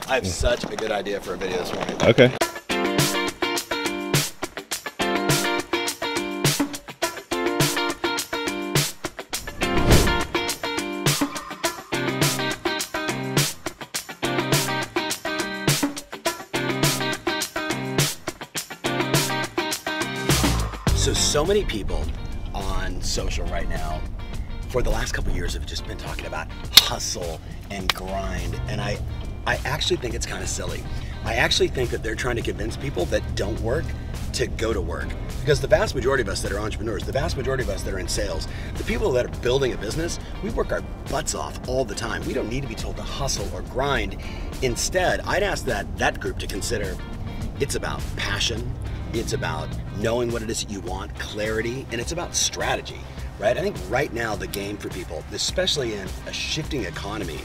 I have such a good idea for a video this morning. Okay. So many people on social right now for the last couple of years have just been talking about hustle and grind, and I actually think it's kind of silly. I actually think that they're trying to convince people that don't work to go to work, because the vast majority of us that are entrepreneurs, the vast majority of us that are in sales, the people that are building a business, we work our butts off all the time. We don't need to be told to hustle or grind. Instead, I'd ask that group to consider it's about passion, it's about knowing what it is that you want, clarity, and it's about strategy, right? I think right now the game for people, especially in a shifting economy,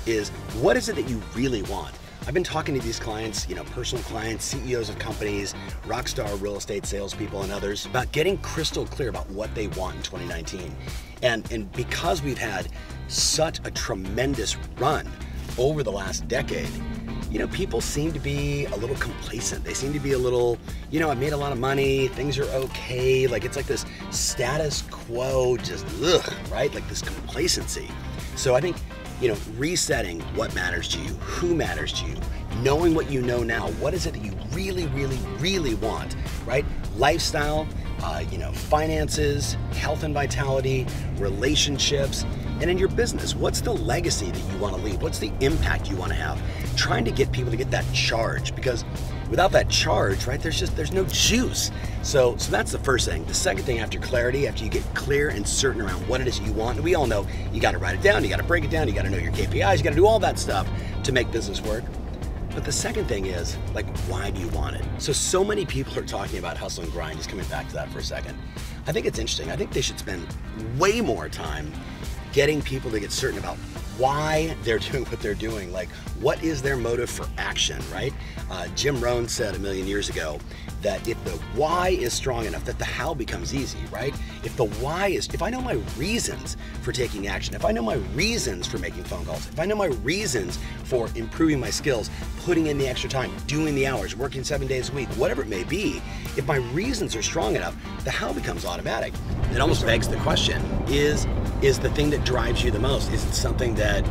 is what is it that you really want? I've been talking to these clients, personal clients, CEOs of companies, rock star real estate salespeople and others about getting crystal clear about what they want in 2019. And because we've had such a tremendous run over the last decade, people seem to be a little complacent. They seem to be a little, I've made a lot of money, things are okay. Like it's like this status quo, just right? Like this complacency. So I think, resetting what matters to you, who matters to you, knowing what you know now, what is it that you really, really, really want, right? Lifestyle, finances, health and vitality, relationships, and in your business, what's the legacy that you want to leave? What's the impact you want to have? Trying to get people to get that charge, because without that charge, right, there's no juice. So that's the first thing. The second thing, after clarity, after you get clear and certain around what it is you want, and we all know you got to write it down, you got to break it down, you got to know your KPIs, you got to do all that stuff to make business work. But the second thing is, why do you want it? So many people are talking about hustle and grind. Just coming back to that for a second. I think it's interesting. I think they should spend way more time getting people to get certain about why they're doing what they're doing. Like, what is their motive for action, right? Jim Rohn said a million years ago that if the why is strong enough, that the how becomes easy, right? If I know my reasons for taking action, if I know my reasons for making phone calls, if I know my reasons for improving my skills, putting in the extra time, doing the hours, working 7 days a week, whatever it may be, if my reasons are strong enough, the how becomes automatic. It almost begs the question, is the thing that drives you the most, is it something that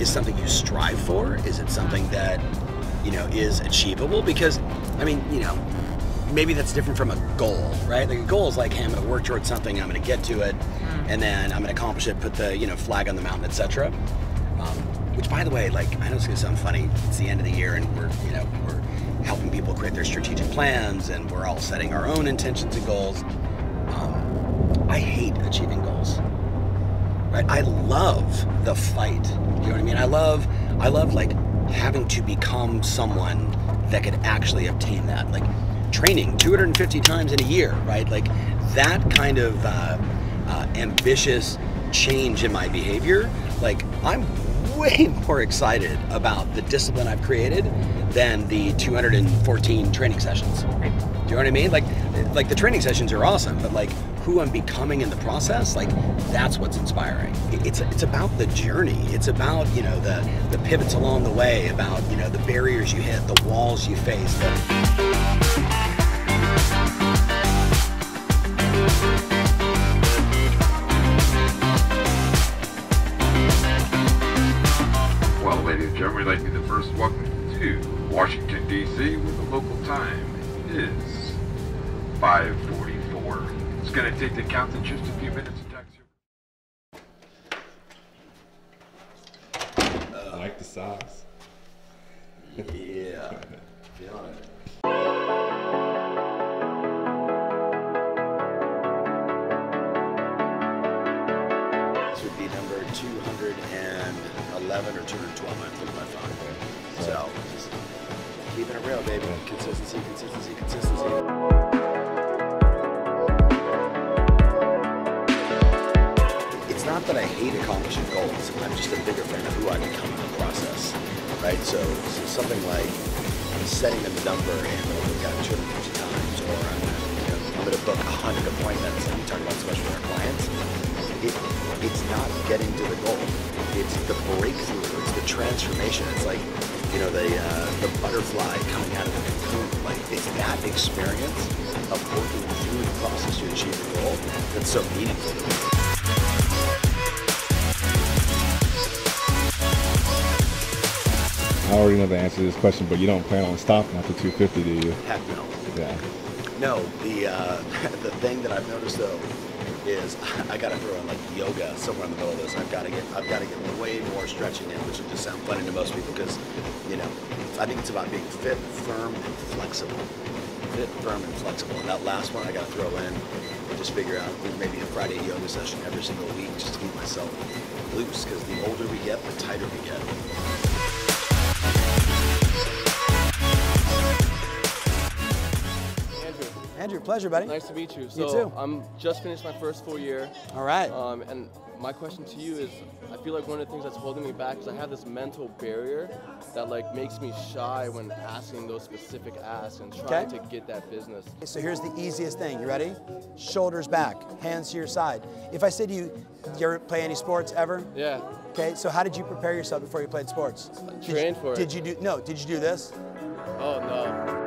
is something you strive for? Is it something that, is achievable? Because, maybe that's different from a goal, right? Like a goal is like, hey, I'm gonna work towards something, I'm gonna get to it, and then I'm gonna accomplish it, put the, flag on the mountain, etc. Which, by the way, I know it's gonna sound funny, it's the end of the year and we're helping people create their strategic plans and we're all setting our own intentions and goals. I hate achieving goals, right? I love the fight, you know what I mean? I love having to become someone that could actually obtain that. Like training 250 times in a year, right? Like that kind of ambitious change in my behavior, I'm way more excited about the discipline I've created than the 214 training sessions. Do you know what I mean? Like the training sessions are awesome, but who I'm becoming in the process, that's what's inspiring. It's about the journey. It's about, the pivots along the way, about, the barriers you hit, the walls you face. Well, ladies and gentlemen, we'd like to be the first welcome to Washington, D.C., where the local time is 5:44. It's going to take the count in just a few minutes to taxi. I like the size. Yeah, feeling it. This would be number 211 or 212 when I flip my phone. So, just keeping it real, baby. Consistency, consistency, consistency. It's not that I hate accomplishing goals. I'm just a bigger fan of who I become in the process, right? So something like setting a number and I'm going to look at 250 times, or I'm going to book 100 appointments, and we talk about especially with our clients. It's not getting to the goal. It's the breakthrough. It's the transformation. It's like you know, the butterfly coming out of the cocoon. Like, it's that experience of working through the process to achieve a goal that's so meaningful to me. I already know the answer to this question, but you don't plan on stopping after 250, do you? Heck no. Yeah. No, the thing that I've noticed though is I gotta throw in like yoga somewhere in the middle of this. I've got to get way more stretching in, which would just sound funny to most people because, you know, I think it's about being fit, firm, and flexible. Fit, firm, and flexible. And that last one I gotta throw in and just figure out maybe a Friday yoga session every single week just to keep myself loose. Because the older we get, the tighter we get. Andrew, pleasure, buddy. Nice to meet you. You too. I'm just finished my first full year. All right. And my question to you is, I feel like one of the things that's holding me back is I have this mental barrier that like makes me shy when asking those specific asks and trying to get that business. So here's the easiest thing. You ready? Shoulders back, hands to your side. If I said to you, do you ever play any sports ever? Yeah. Okay, so how did you prepare yourself before you played sports? Trained for it. Did you do this? Oh, no.